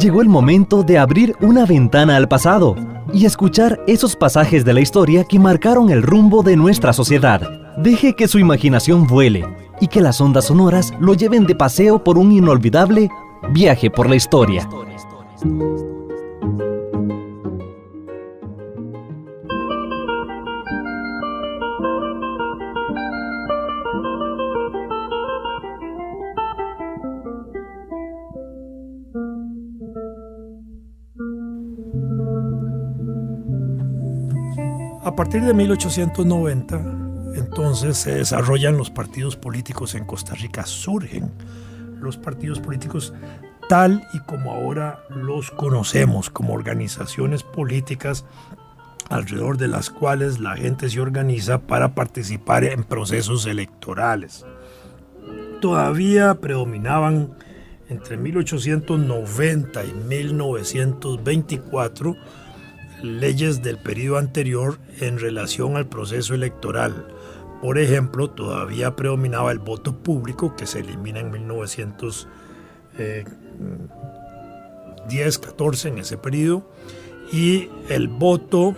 llegó el momento de abrir una ventana al pasado y escuchar esos pasajes de la historia que marcaron el rumbo de nuestra sociedad. Deje que su imaginación vuele y que las ondas sonoras lo lleven de paseo por un inolvidable viaje por la historia. A partir de 1890, entonces se desarrollan los partidos políticos en Costa Rica, surgen los partidos políticos tal y como ahora los conocemos, como organizaciones políticas alrededor de las cuales la gente se organiza para participar en procesos electorales. Todavía predominaban entre 1890 y 1924 leyes del periodo anterior en relación al proceso electoral. Por ejemplo, todavía predominaba el voto público, que se elimina en 1910-14 en ese periodo, y el voto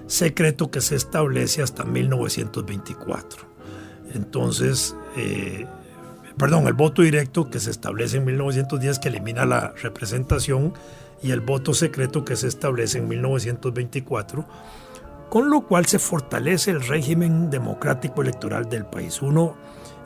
secreto, que se establece hasta 1924. Entonces, el voto directo, que se establece en 1910, que elimina la representación, y el voto secreto, que se establece en 1924, con lo cual se fortalece el régimen democrático electoral del país. Uno,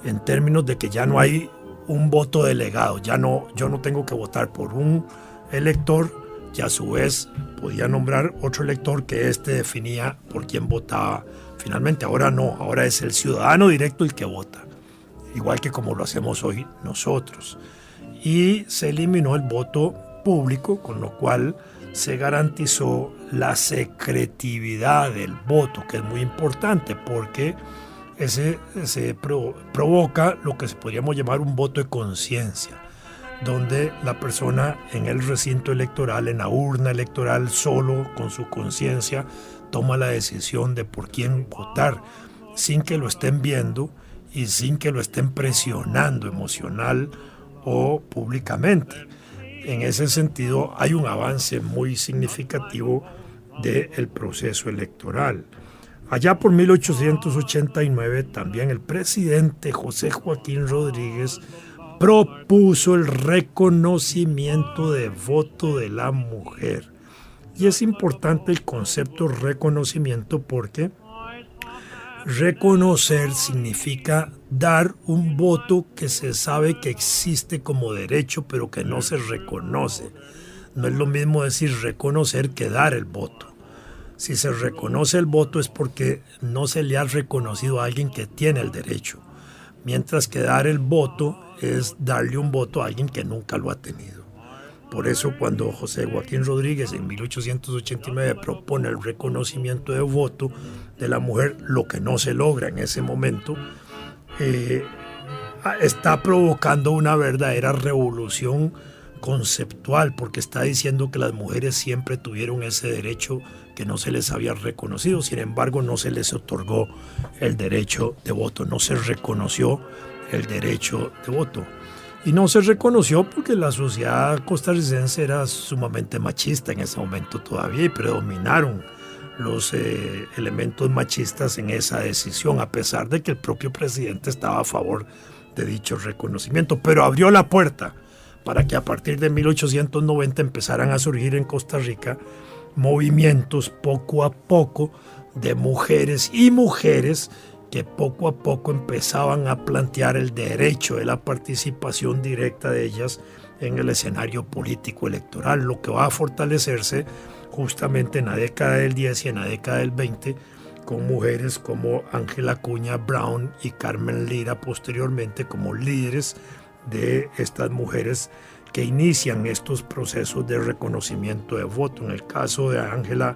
en términos de que ya no hay un voto delegado, yo no tengo que votar por un elector, que a su vez podía nombrar otro elector que definía por quién votaba finalmente. Ahora no, ahora es el ciudadano directo el que vota, igual que como lo hacemos hoy nosotros. Y se eliminó el voto público, con lo cual se garantizó la secretividad del voto, que es muy importante porque se provoca lo que podríamos llamar un voto de conciencia, donde la persona en el recinto electoral, en la urna electoral, solo con su conciencia, toma la decisión de por quién votar, sin que lo estén viendo y sin que lo estén presionando emocional o públicamente. En ese sentido, hay un avance muy significativo del proceso electoral. Allá por 1889, también el presidente José Joaquín Rodríguez propuso el reconocimiento de voto de la mujer. Y es importante el concepto reconocimiento porque reconocer significa dar un voto que se sabe que existe como derecho, pero que no se reconoce. No es lo mismo decir reconocer que dar el voto. Si se reconoce el voto es porque no se le ha reconocido a alguien que tiene el derecho, mientras que dar el voto es darle un voto a alguien que nunca lo ha tenido. Por eso cuando José Joaquín Rodríguez en 1889 propone el reconocimiento de voto de la mujer, lo que no se logra en ese momento, está provocando una verdadera revolución conceptual, porque está diciendo que las mujeres siempre tuvieron ese derecho que no se les había reconocido. Sin embargo, no se les otorgó el derecho de voto, no se reconoció el derecho de voto. Y no se reconoció porque la sociedad costarricense era sumamente machista en ese momento todavía, y predominaron los elementos machistas en esa decisión, a pesar de que el propio presidente estaba a favor de dicho reconocimiento. Pero abrió la puerta para que a partir de 1890 empezaran a surgir en Costa Rica movimientos poco a poco de mujeres y mujeres que poco a poco empezaban a plantear el derecho de la participación directa de ellas en el escenario político electoral, lo que va a fortalecerse justamente en la década del 10 y en la década del 20 con mujeres como Ángela Acuña Brown y Carmen Lira posteriormente como líderes de estas mujeres que inician estos procesos de reconocimiento de voto. En el caso de Ángela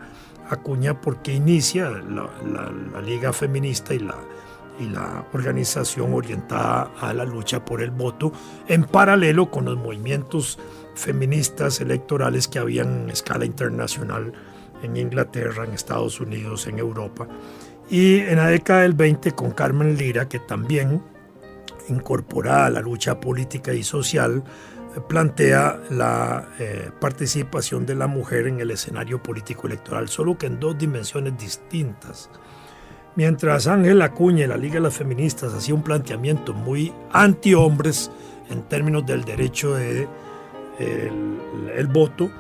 Acuña, porque inicia la Liga Feminista y la organización orientada a la lucha por el voto, en paralelo con los movimientos feministas electorales que habían en escala internacional en Inglaterra, en Estados Unidos, en Europa. Y en la década del 20 con Carmen Lira, que también incorporada a la lucha política y social, plantea la participación de la mujer en el escenario político electoral, solo que en dos dimensiones distintas. Mientras Ángel Acuña y la Liga de las Feministas hacía un planteamiento muy anti-hombres en términos del derecho de el voto,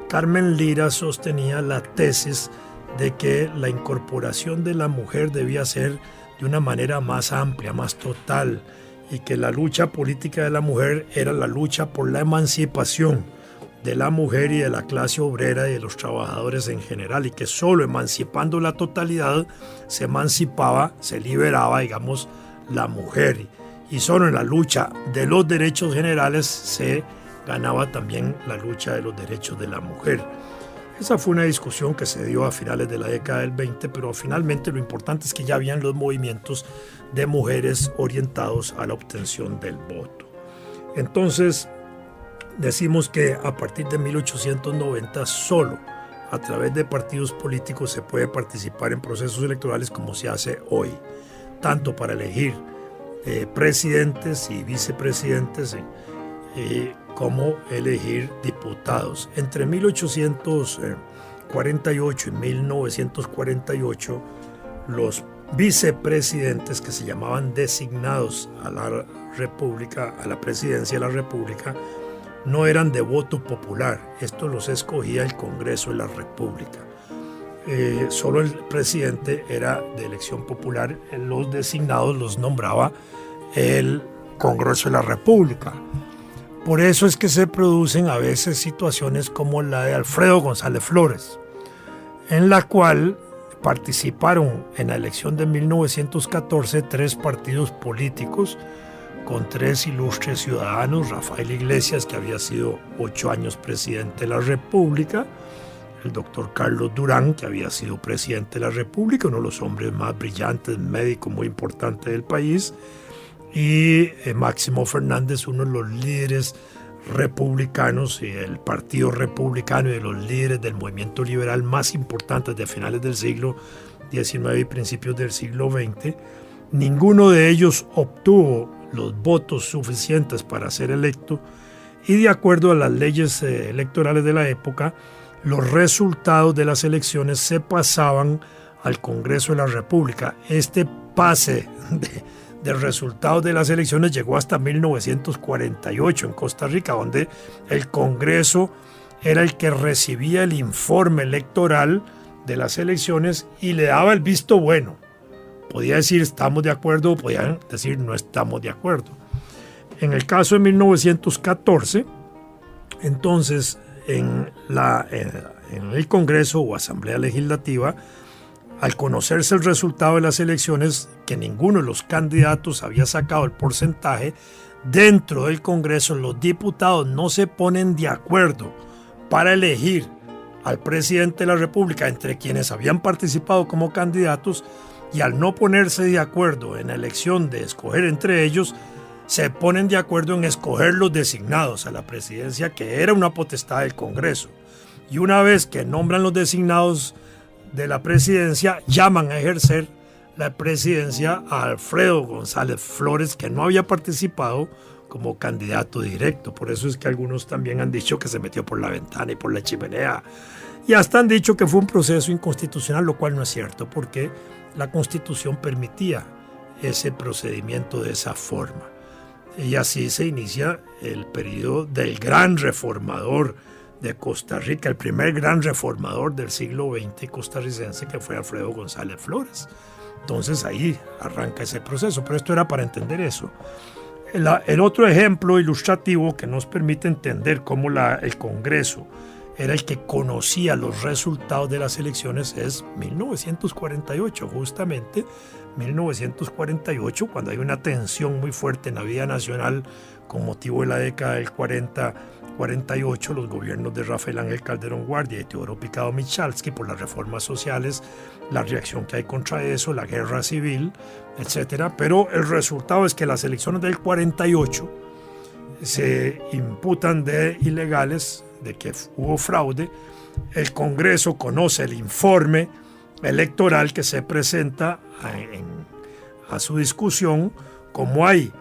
Carmen Lira sostenía la tesis de que la incorporación de la mujer debía ser de una manera más amplia, más total, y que la lucha política de la mujer era la lucha por la emancipación de la mujer y de la clase obrera y de los trabajadores en general, y que solo emancipando la totalidad se emancipaba, se liberaba, digamos, la mujer, y solo en la lucha de los derechos generales se ganaba también la lucha de los derechos de la mujer. Esa fue una discusión que se dio a finales de la década del 20, pero finalmente lo importante es que ya habían los movimientos de mujeres orientados a la obtención del voto. Entonces, decimos que a partir de 1890 solo a través de partidos políticos se puede participar en procesos electorales como se hace hoy, tanto para elegir presidentes y vicepresidentes como elegir diputados. Entre 1848 y 1948, los vicepresidentes que se llamaban designados a la República, a la presidencia de la República, no eran de voto popular. Estos los escogía el Congreso de la República. Solo el presidente era de elección popular. Los designados los nombraba el Congreso de la República. Por eso es que se producen a veces situaciones como la de Alfredo González Flores, en la cual participaron en la elección de 1914 tres partidos políticos con tres ilustres ciudadanos: Rafael Iglesias, que había sido 8 años presidente de la República; el doctor Carlos Durán, que había sido presidente de la República, uno de los hombres más brillantes, médico muy importante del país; y Máximo Fernández, uno de los líderes republicanos y el Partido Republicano y de los líderes del movimiento liberal más importantes de finales del siglo XIX y principios del siglo XX. Ninguno de ellos obtuvo los votos suficientes para ser electo, y de acuerdo a las leyes electorales de la época, los resultados de las elecciones se pasaban al Congreso de la República. Este pase del resultado de las elecciones llegó hasta 1948 en Costa Rica, donde el Congreso era el que recibía el informe electoral de las elecciones y le daba el visto bueno. Podía decir estamos de acuerdo, o podían decir no estamos de acuerdo. En el caso de 1914, entonces en el Congreso o Asamblea Legislativa, al conocerse el resultado de las elecciones, que ninguno de los candidatos había sacado el porcentaje, dentro del Congreso los diputados no se ponen de acuerdo para elegir al presidente de la República entre quienes habían participado como candidatos, y al no ponerse de acuerdo en la elección de escoger entre ellos, se ponen de acuerdo en escoger los designados a la presidencia, que era una potestad del Congreso. Y una vez que nombran los designados de la presidencia, llaman a ejercer la presidencia a Alfredo González Flores, que no había participado como candidato directo. Por eso es que algunos también han dicho que se metió por la ventana y por la chimenea, y hasta han dicho que fue un proceso inconstitucional, lo cual no es cierto, porque la Constitución permitía ese procedimiento de esa forma. Y así se inicia el periodo del gran reformador de Costa Rica, el primer gran reformador del siglo XX costarricense, que fue Alfredo González Flores. Entonces ahí arranca ese proceso, pero esto era para entender eso. El otro ejemplo ilustrativo que nos permite entender cómo el Congreso era el que conocía los resultados de las elecciones es 1948, justamente 1948, cuando hay una tensión muy fuerte en la vida nacional con motivo de la década del 40-48, los gobiernos de Rafael Ángel Calderón Guardia y Teodoro Picado Michalski por las reformas sociales, la reacción que hay contra eso, la guerra civil, etc. Pero el resultado es que las elecciones del 48 se imputan de ilegales, de que hubo fraude. El Congreso conoce el informe electoral que se presenta a su discusión. Como hay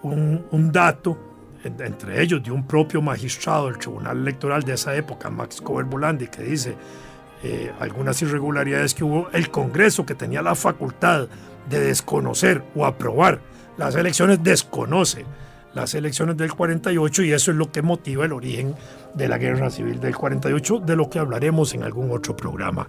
un dato entre ellos de un propio magistrado del Tribunal Electoral de esa época, Max Cover-Bolandi, que dice algunas irregularidades que hubo, el Congreso, que tenía la facultad de desconocer o aprobar las elecciones, desconoce las elecciones del 48, y eso es lo que motiva el origen de la guerra civil del 48, de lo que hablaremos en algún otro programa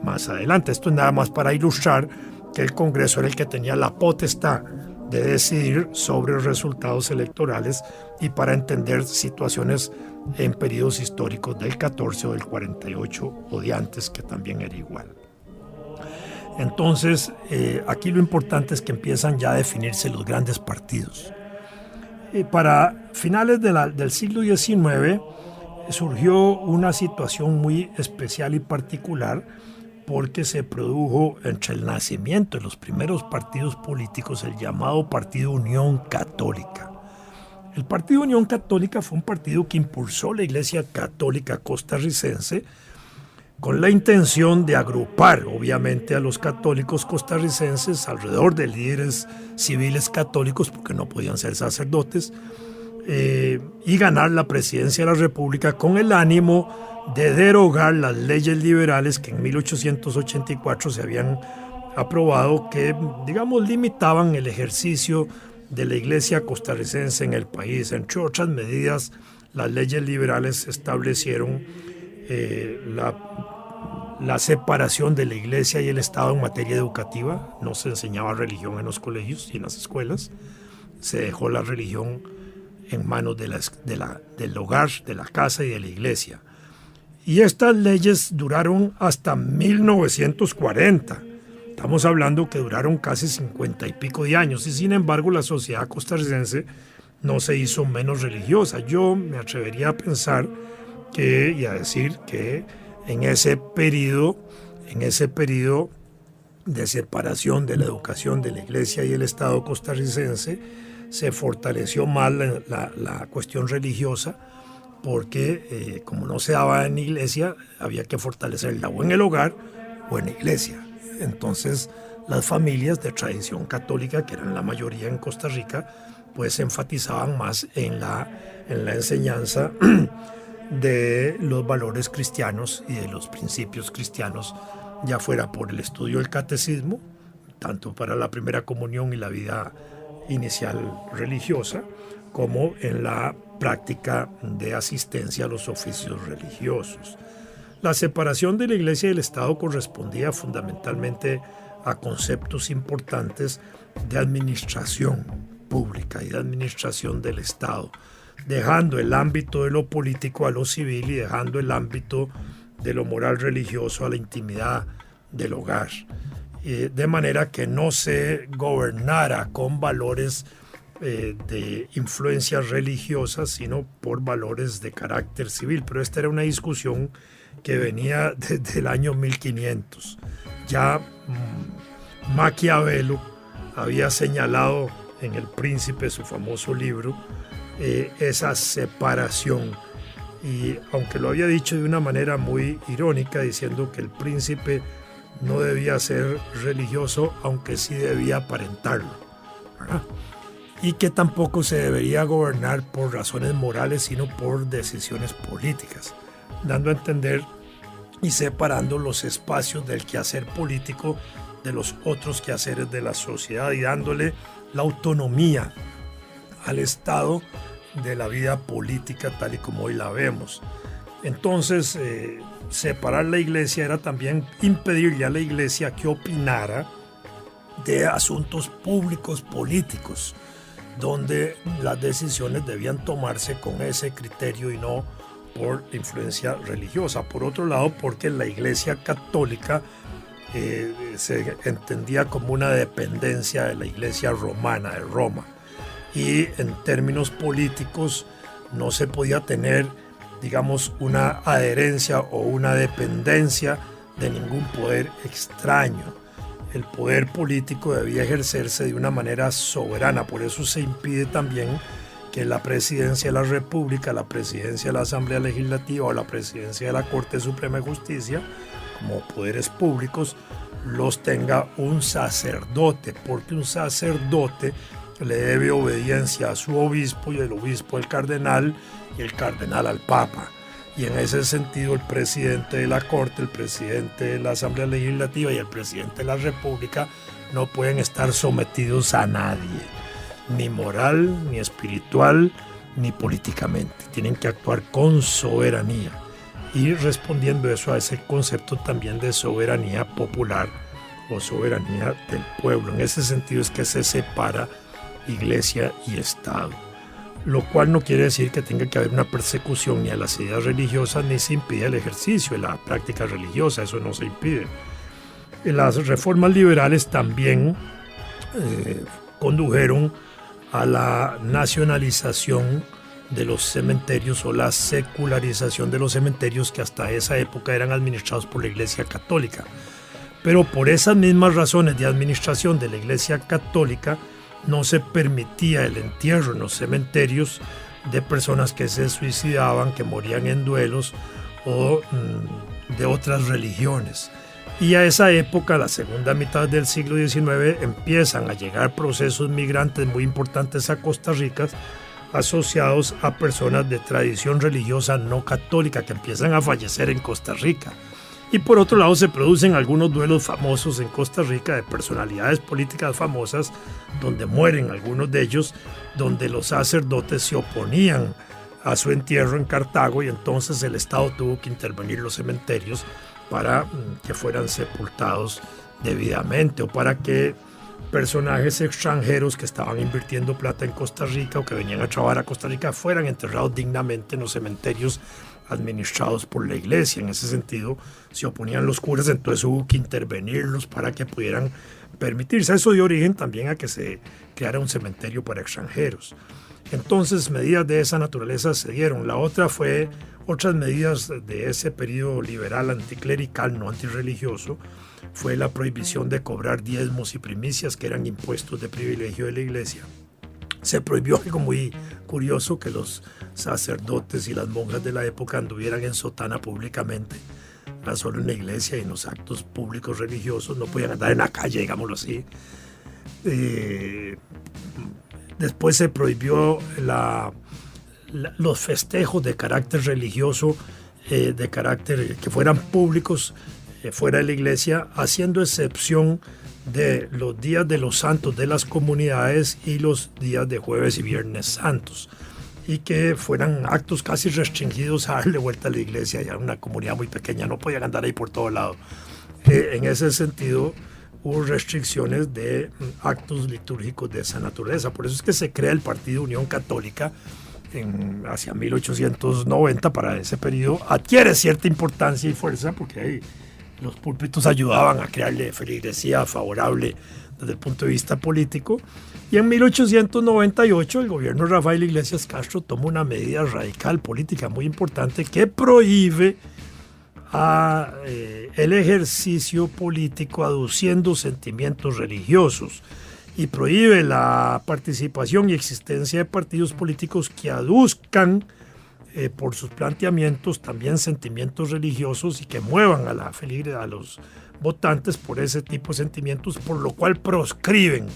más adelante. Esto es nada más para ilustrar que el Congreso era el que tenía la potestad de decidir sobre resultados electorales y para entender situaciones en periodos históricos del 14 o del 48 o de antes, que también era igual. Entonces, aquí lo importante es que empiezan ya a definirse los grandes partidos. Para finales del siglo XIX surgió una situación muy especial y particular, porque se produjo entre el nacimiento de los primeros partidos políticos el llamado Partido Unión Católica. El Partido Unión Católica fue un partido que impulsó la Iglesia Católica costarricense con la intención de agrupar, obviamente, a los católicos costarricenses alrededor de líderes civiles católicos, porque no podían ser sacerdotes, y ganar la presidencia de la República con el ánimo de derogar las leyes liberales que en 1884 se habían aprobado, que, digamos, limitaban el ejercicio de la Iglesia costarricense en el país. Entre otras medidas, las leyes liberales establecieron la separación de la Iglesia y el Estado en materia educativa. No se enseñaba religión en los colegios y en las escuelas. Se dejó la religión en manos del hogar, de la casa y de la iglesia. Y estas leyes duraron hasta 1940. Estamos hablando que duraron casi 50 y pico de años, y sin embargo la sociedad costarricense no se hizo menos religiosa. Yo me atrevería a pensar y a decir que en ese periodo de separación de la educación de la iglesia y el Estado costarricense, se fortaleció más la cuestión religiosa, porque como no se daba en iglesia, había que fortalecerla o en el hogar o en la iglesia. Entonces las familias de tradición católica, que eran la mayoría en Costa Rica, pues enfatizaban más en la enseñanza de los valores cristianos y de los principios cristianos, ya fuera por el estudio del catecismo, tanto para la primera comunión y la vida inicial religiosa, como en la práctica de asistencia a los oficios religiosos. La separación de la Iglesia y del Estado correspondía fundamentalmente a conceptos importantes de administración pública y de administración del Estado, dejando el ámbito de lo político a lo civil y dejando el ámbito de lo moral religioso a la intimidad del hogar, de manera que no se gobernara con valores de influencias religiosas, sino por valores de carácter civil. Pero esta era una discusión que venía desde el año 1500. Ya Maquiavelo había señalado en El Príncipe, su famoso libro, esa separación, y aunque lo había dicho de una manera muy irónica, diciendo que el príncipe no debía ser religioso, aunque sí debía aparentarlo, ¿verdad? Y que tampoco se debería gobernar por razones morales, sino por decisiones políticas, dando a entender y separando los espacios del quehacer político de los otros quehaceres de la sociedad, y dándole la autonomía al Estado de la vida política tal y como hoy la vemos. Entonces, separar la iglesia era también impedirle a la iglesia que opinara de asuntos públicos políticos, donde las decisiones debían tomarse con ese criterio y no por influencia religiosa. Por otro lado, porque la Iglesia Católica se entendía como una dependencia de la Iglesia Romana, de Roma, y en términos políticos no se podía tener, digamos, una adherencia o una dependencia de ningún poder extraño. El poder político debía ejercerse de una manera soberana. Por eso se impide también que la presidencia de la República, la presidencia de la Asamblea Legislativa o la presidencia de la Corte Suprema de Justicia, como poderes públicos, los tenga un sacerdote, porque un sacerdote le debe obediencia a su obispo y el obispo al cardenal y el cardenal al papa. Y en ese sentido el presidente de la Corte, el presidente de la Asamblea Legislativa y el presidente de la República no pueden estar sometidos a nadie, ni moral, ni espiritual, ni políticamente. Tienen que actuar con soberanía y respondiendo eso a ese concepto también de soberanía popular o soberanía del pueblo. En ese sentido es que se separa Iglesia y Estado, lo cual no quiere decir que tenga que haber una persecución ni a las ideas religiosas ni se impide el ejercicio de la práctica religiosa, eso no se impide. Las reformas liberales también condujeron a la nacionalización de los cementerios o la secularización de los cementerios que hasta esa época eran administrados por la Iglesia Católica. Pero por esas mismas razones de administración de la Iglesia Católica no se permitía el entierro en los cementerios de personas que se suicidaban, que morían en duelos o de otras religiones. Y a esa época, la segunda mitad del siglo XIX, empiezan a llegar procesos migrantes muy importantes a Costa Rica asociados a personas de tradición religiosa no católica que empiezan a fallecer en Costa Rica. Y por otro lado se producen algunos duelos famosos en Costa Rica de personalidades políticas famosas donde mueren algunos de ellos, donde los sacerdotes se oponían a su entierro en Cartago y entonces el Estado tuvo que intervenir en los cementerios para que fueran sepultados debidamente o para que personajes extranjeros que estaban invirtiendo plata en Costa Rica o que venían a trabajar a Costa Rica fueran enterrados dignamente en los cementerios administrados por la Iglesia. En ese sentido se oponían los curas, entonces hubo que intervenirlos para que pudieran permitirse. Eso dio origen también a que se creara un cementerio para extranjeros. Entonces medidas de esa naturaleza se dieron. La otra fue otras medidas de ese periodo liberal anticlerical, no antirreligioso, fue la prohibición de cobrar diezmos y primicias, que eran impuestos de privilegio de la Iglesia. Se prohibió algo muy curioso, que los sacerdotes y las monjas de la época anduvieran en sotana públicamente, no solo en la iglesia y en los actos públicos religiosos, no podían andar en la calle, digámoslo así. Después se prohibió los festejos de carácter religioso, de carácter que fueran públicos fuera de la iglesia, haciendo excepción de los días de los santos de las comunidades y los días de jueves y viernes santos, y que fueran actos casi restringidos a darle vuelta a la iglesia. Ya una comunidad muy pequeña, no podían andar ahí por todo lado. En ese sentido hubo restricciones de actos litúrgicos de esa naturaleza. Por eso es que se crea el Partido Unión Católica hacia 1890. Para ese periodo adquiere cierta importancia y fuerza porque ahí los púlpitos ayudaban a crearle feligresía favorable desde el punto de vista político. Y en 1898 el gobierno de Rafael Iglesias Castro toma una medida radical política muy importante que prohíbe el ejercicio político aduciendo sentimientos religiosos y prohíbe la participación y existencia de partidos políticos que aduzcan por sus planteamientos también sentimientos religiosos y que muevan a los votantes por ese tipo de sentimientos, por lo cual proscriben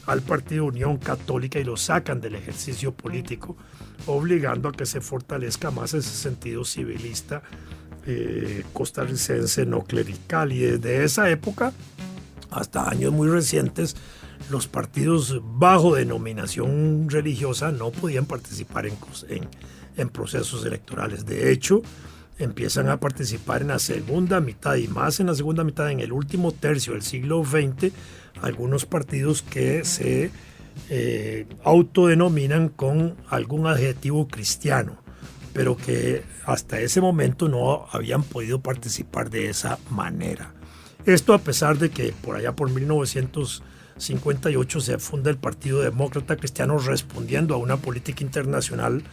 al Partido Unión Católica y lo sacan del ejercicio político, obligando a que se fortalezca más ese sentido civilista costarricense no clerical. Y desde esa época hasta años muy recientes, los partidos bajo denominación religiosa no podían participar en procesos electorales. De hecho, empiezan a participar en la segunda mitad y más en la segunda mitad, en el último tercio del siglo XX, algunos partidos que se autodenominan con algún adjetivo cristiano, pero que hasta ese momento no habían podido participar de esa manera. Esto a pesar de que por allá por 1958 se funda el Partido Demócrata Cristiano, respondiendo a una política internacional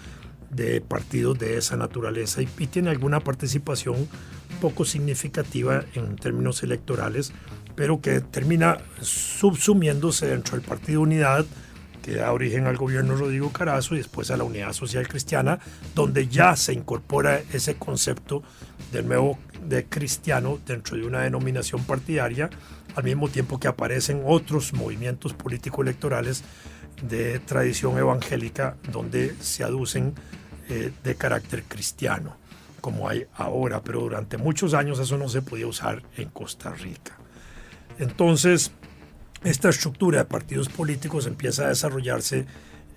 de partidos de esa naturaleza, y tiene alguna participación poco significativa en términos electorales, pero que termina subsumiéndose dentro del Partido Unidad, que da origen al gobierno Rodrigo Carazo y después a la Unidad Social Cristiana, donde ya se incorpora ese concepto de nuevo de cristiano dentro de una denominación partidaria, al mismo tiempo que aparecen otros movimientos político-electorales de tradición evangélica donde se aducen de carácter cristiano, como hay ahora, pero durante muchos años eso no se podía usar en Costa Rica. Entonces, esta estructura de partidos políticos empieza a desarrollarse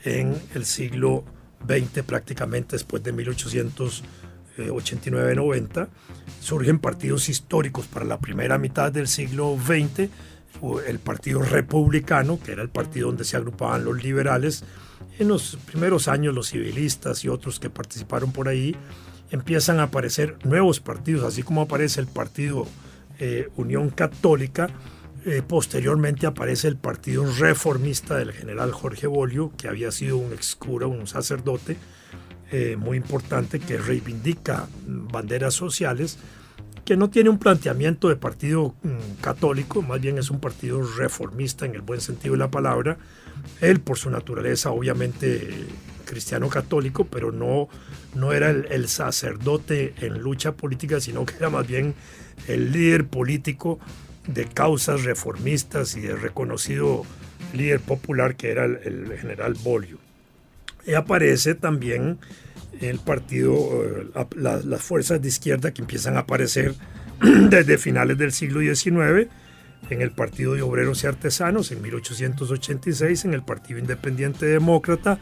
en el siglo XX, prácticamente después de 1889-90. Surgen partidos históricos para la primera mitad del siglo XX, el Partido Republicano, que era el partido donde se agrupaban los liberales. En los primeros años los civilistas y otros que participaron por ahí, empiezan a aparecer nuevos partidos, así como aparece el Partido Unión Católica. Posteriormente aparece el Partido Reformista del general Jorge Bolio, que había sido un excura, un sacerdote muy importante que reivindica banderas sociales, que no tiene un planteamiento de partido católico, más bien es un partido reformista en el buen sentido de la palabra. Él, por su naturaleza, obviamente cristiano católico, pero no era el sacerdote en lucha política, sino que era más bien el líder político de causas reformistas y de reconocido líder popular que era el general Bolio. Y aparece también el partido, las fuerzas de izquierda que empiezan a aparecer desde finales del siglo XIX, en el Partido de Obreros y Artesanos en 1886, en el Partido Independiente Demócrata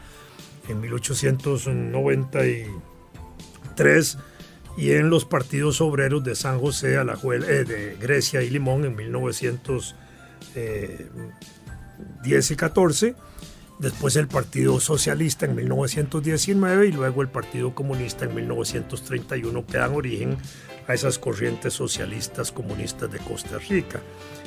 en 1893 y en los partidos obreros de San José, Alajuela, de Grecia y Limón en 1910 y 14. Después el Partido Socialista en 1919 y luego el Partido Comunista en 1931, que dan origen a esas corrientes socialistas comunistas de Costa Rica.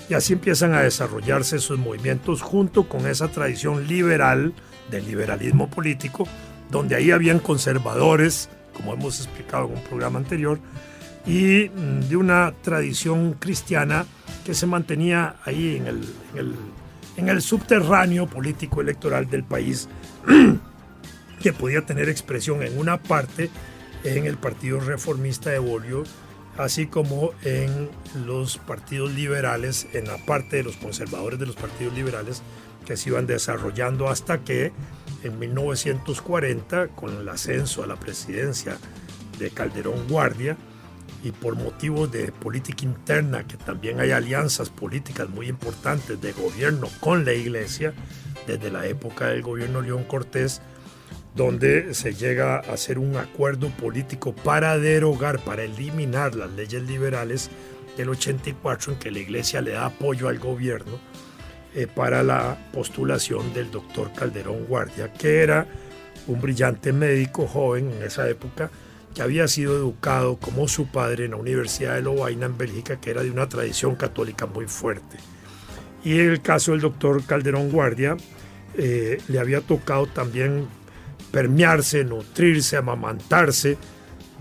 Y así empiezan a desarrollarse esos movimientos junto con esa tradición liberal, del liberalismo político, donde ahí habían conservadores, como hemos explicado en un programa anterior, y de una tradición cristiana que se mantenía ahí en el subterráneo político electoral del país, que podía tener expresión en una parte en el Partido Reformista de Bolio, así como en los partidos liberales, en la parte de los conservadores de los partidos liberales, que se iban desarrollando hasta que en 1940, con el ascenso a la presidencia de Calderón Guardia, y por motivos de política interna, que también hay alianzas políticas muy importantes de gobierno con la Iglesia, desde la época del gobierno León Cortés, donde se llega a hacer un acuerdo político para derogar, para eliminar las leyes liberales del 84, en que la Iglesia le da apoyo al gobierno para la postulación del doctor Calderón Guardia, que era un brillante médico joven en esa época, que había sido educado como su padre en la Universidad de Lovaina en Bélgica, que era de una tradición católica muy fuerte. Y en el caso del doctor Calderón Guardia, le había tocado también permearse, nutrirse, amamantarse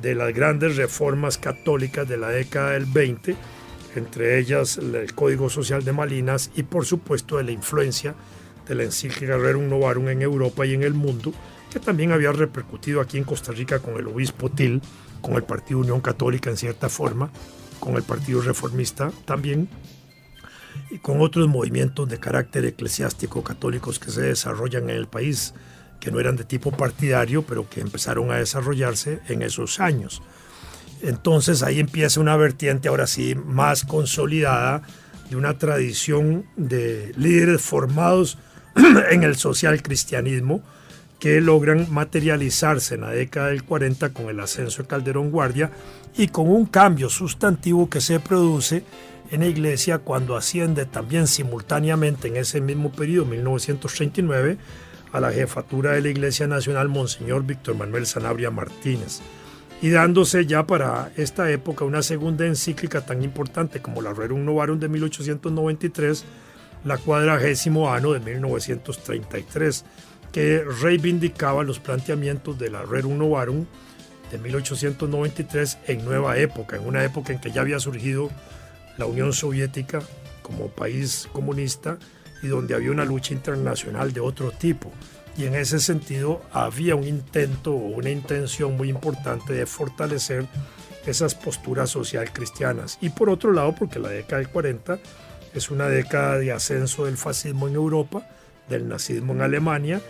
de las grandes reformas católicas de la década del 20, entre ellas el Código Social de Malinas y por supuesto de la influencia de la encíclica Rerum Novarum en Europa y en el mundo, que también había repercutido aquí en Costa Rica con el obispo Til, con el Partido Unión Católica en cierta forma, con el Partido Reformista también, y con otros movimientos de carácter eclesiástico católicos que se desarrollan en el país, que no eran de tipo partidario, pero que empezaron a desarrollarse en esos años. Entonces ahí empieza una vertiente ahora sí más consolidada de una tradición de líderes formados en el social cristianismo, que logran materializarse en la década del 40 con el ascenso de Calderón Guardia y con un cambio sustantivo que se produce en la Iglesia cuando asciende también simultáneamente en ese mismo periodo, 1939, a la jefatura de la Iglesia Nacional Monseñor Víctor Manuel Sanabria Martínez, y dándose ya para esta época una segunda encíclica tan importante como la Rerum Novarum de 1893, la 40º Anno de 1933, que reivindicaba los planteamientos de la Rerum Novarum de 1893 en nueva época, en una época en que ya había surgido la Unión Soviética como país comunista y donde había una lucha internacional de otro tipo. Y en ese sentido había un intento o una intención muy importante de fortalecer esas posturas social cristianas. Y por otro lado, porque la década del 40 es una década de ascenso del fascismo en Europa, del nazismo en Alemania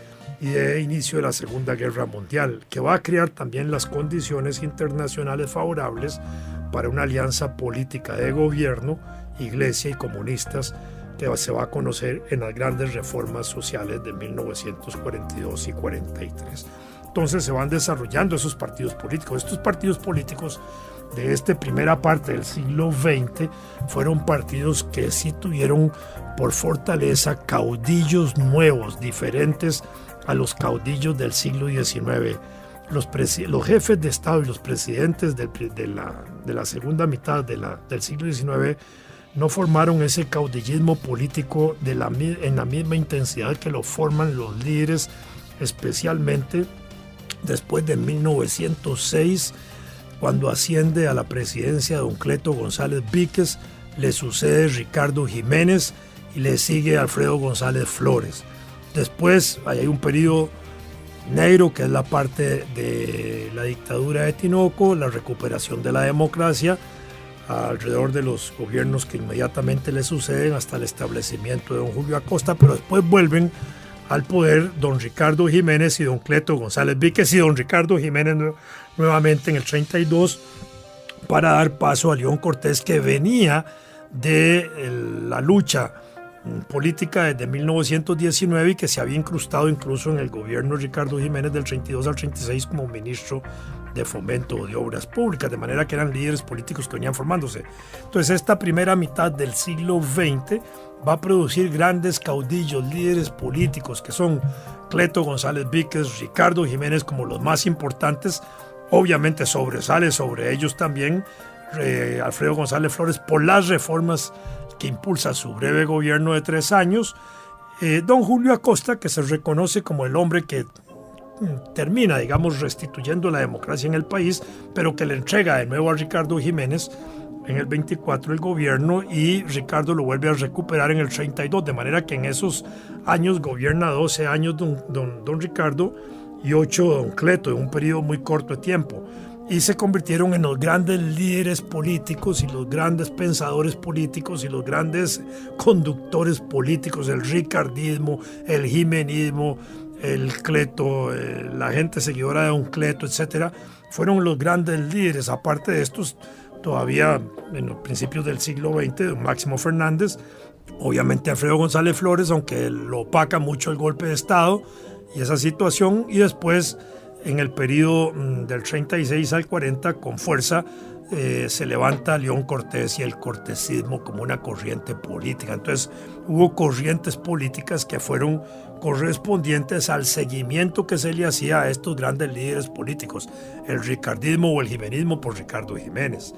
y de inicio de la Segunda Guerra Mundial, que va a crear también las condiciones internacionales favorables para una alianza política de gobierno, iglesia y comunistas que se va a conocer en las grandes reformas sociales de 1942 y 43. Entonces se van desarrollando esos partidos políticos. Estos partidos políticos de esta primera parte del siglo XX fueron partidos que sí tuvieron por fortaleza caudillos nuevos, diferentes a los caudillos del siglo XIX. Los jefes de Estado y los presidentes de la segunda mitad del siglo XIX no formaron ese caudillismo político en la misma intensidad que lo forman los líderes, especialmente después de 1906, cuando asciende a la presidencia don Cleto González Víquez, le sucede Ricardo Jiménez y le sigue Alfredo González Flores. Después hay un periodo negro, que es la parte de la dictadura de Tinoco, la recuperación de la democracia alrededor de los gobiernos que inmediatamente le suceden hasta el establecimiento de don Julio Acosta, pero después vuelven al poder don Ricardo Jiménez y don Cleto González Víquez y don Ricardo Jiménez nuevamente en el 32 para dar paso a León Cortés, que venía de la lucha política desde 1919 y que se había incrustado incluso en el gobierno de Ricardo Jiménez del 32 al 36 como ministro de Fomento de Obras Públicas, de manera que eran líderes políticos que venían formándose. Entonces esta primera mitad del siglo XX va a producir grandes caudillos, líderes políticos que son Cleto González Víquez, Ricardo Jiménez como los más importantes. Obviamente sobresale sobre ellos también Alfredo González Flores por las reformas que impulsa su breve gobierno de 3 años. Don Julio Acosta, que se reconoce como el hombre que termina, digamos, restituyendo la democracia en el país, pero que le entrega de nuevo a Ricardo Jiménez en el 24 el gobierno, y Ricardo lo vuelve a recuperar en el 32, de manera que en esos años gobierna 12 años don Ricardo y 8 don Cleto, en un periodo muy corto de tiempo, y se convirtieron en los grandes líderes políticos y los grandes pensadores políticos y los grandes conductores políticos, el ricardismo, el jimenismo, el Cleto, la gente seguidora de don Cleto, etcétera, fueron los grandes líderes. Aparte de estos, todavía en los principios del siglo XX, don Máximo Fernández, obviamente Alfredo González Flores, aunque lo opaca mucho el golpe de Estado y esa situación, y después en el periodo del 36 al 40 con fuerza se levanta León Cortés y el cortesismo como una corriente política. Entonces hubo corrientes políticas que fueron correspondientes al seguimiento que se le hacía a estos grandes líderes políticos: el ricardismo o el jimenismo por Ricardo Jiménez,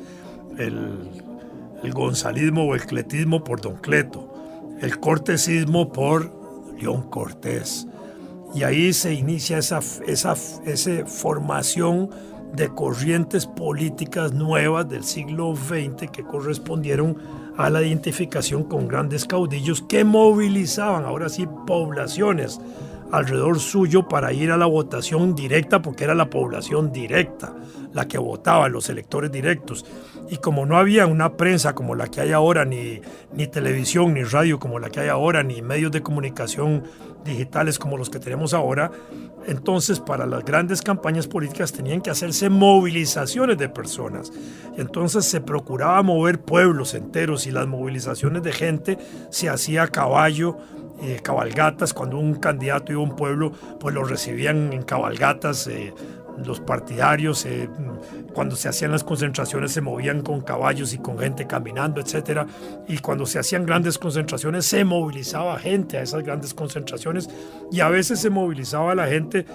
el gonzalismo o el cletismo por don Cleto, el cortesismo por León Cortés. Y ahí se inicia esa formación de corrientes políticas nuevas del siglo XX que correspondieron a la identificación con grandes caudillos que movilizaban, ahora sí, poblaciones alrededor suyo para ir a la votación directa, porque era la población directa la que votaba, los electores directos. Y como no había una prensa como la que hay ahora, ni televisión, ni radio como la que hay ahora, ni medios de comunicación digitales como los que tenemos ahora, entonces para las grandes campañas políticas tenían que hacerse movilizaciones de personas. Entonces se procuraba mover pueblos enteros, y las movilizaciones de gente se hacía a caballo, cabalgatas. Cuando un candidato iba a un pueblo, pues lo recibían en cabalgatas. Los partidarios, cuando se hacían las concentraciones, se movían con caballos y con gente caminando, etcétera. Y cuando se hacían grandes concentraciones, se movilizaba gente a esas grandes concentraciones, y a veces se movilizaba la gente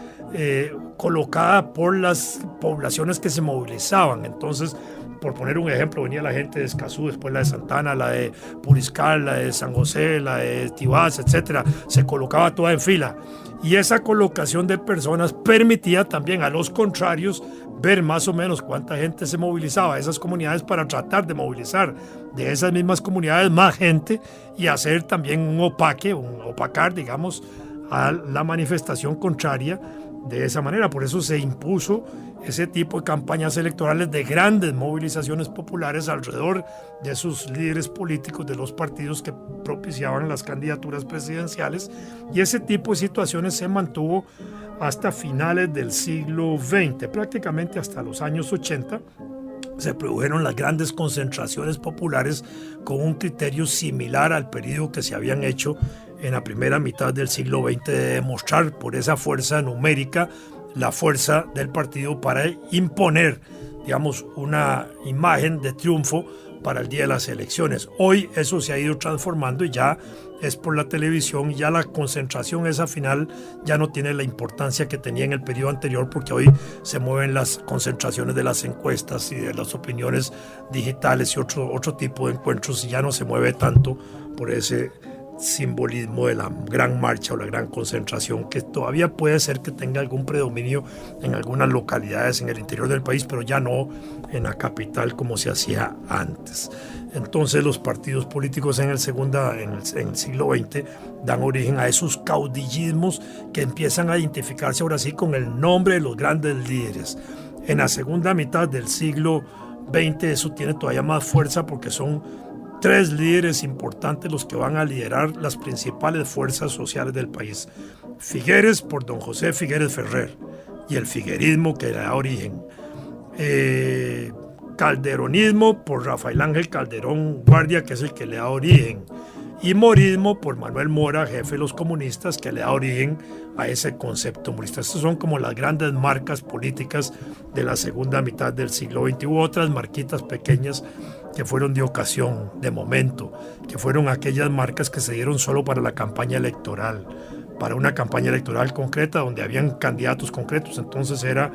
colocada por las poblaciones que se movilizaban. Entonces, por poner un ejemplo, venía la gente de Escazú, después la de Santana, la de Puriscal, la de San José, la de Tibás, etcétera. Se colocaba toda en fila. Y esa colocación de personas permitía también a los contrarios ver más o menos cuánta gente se movilizaba a esas comunidades, para tratar de movilizar de esas mismas comunidades más gente y hacer también un opacar, digamos, a la manifestación contraria de esa manera. Por eso se impuso ese tipo de campañas electorales de grandes movilizaciones populares alrededor de sus líderes políticos, de los partidos que propiciaban las candidaturas presidenciales, y ese tipo de situaciones se mantuvo hasta finales del siglo XX, prácticamente hasta los años 80. Se produjeron las grandes concentraciones populares con un criterio similar al periodo que se habían hecho en la primera mitad del siglo XX, de demostrar por esa fuerza numérica la fuerza del partido para imponer, digamos, una imagen de triunfo para el día de las elecciones. Hoy eso se ha ido transformando y ya es por la televisión, y ya la concentración esa final ya no tiene la importancia que tenía en el periodo anterior, porque hoy se mueven las concentraciones de las encuestas y de las opiniones digitales y otro tipo de encuentros, y ya no se mueve tanto por ese simbolismo de la gran marcha o la gran concentración, que todavía puede ser que tenga algún predominio en algunas localidades en el interior del país, pero ya no en la capital como se hacía antes. Entonces los partidos políticos en el siglo XX dan origen a esos caudillismos que empiezan a identificarse ahora sí con el nombre de los grandes líderes. En la segunda mitad del siglo XX eso tiene todavía más fuerza, porque son 3 líderes importantes los que van a liderar las principales fuerzas sociales del país. Figueres, por don José Figueres Ferrer, y el figuerismo que le da origen. Calderonismo por Rafael Ángel Calderón Guardia, que es el que le da origen. Y morismo por Manuel Mora, jefe de los comunistas, que le da origen a ese concepto morista. Estas son como las grandes marcas políticas de la segunda mitad del siglo XX. Hubo otras marquitas pequeñas que fueron de ocasión, de momento, que fueron aquellas marcas que se dieron solo para la campaña electoral, para una campaña electoral concreta donde habían candidatos concretos. Entonces era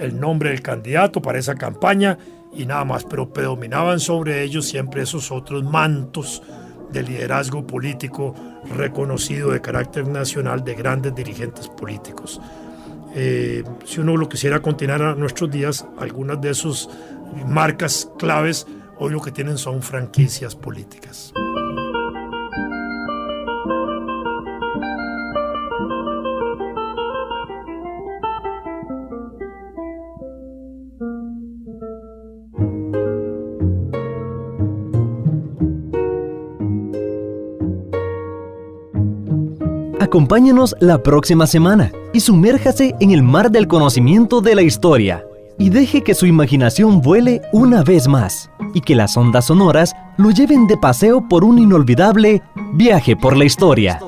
el nombre del candidato para esa campaña y nada más, pero predominaban sobre ellos siempre esos otros mantos de liderazgo político reconocido de carácter nacional de grandes dirigentes políticos. Si uno lo quisiera continuar a nuestros días, algunas de sus marcas claves hoy lo que tienen son franquicias políticas. Acompáñenos la próxima semana y sumérjase en el mar del conocimiento de la historia y deje que su imaginación vuele una vez más y que las ondas sonoras lo lleven de paseo por un inolvidable viaje por la historia.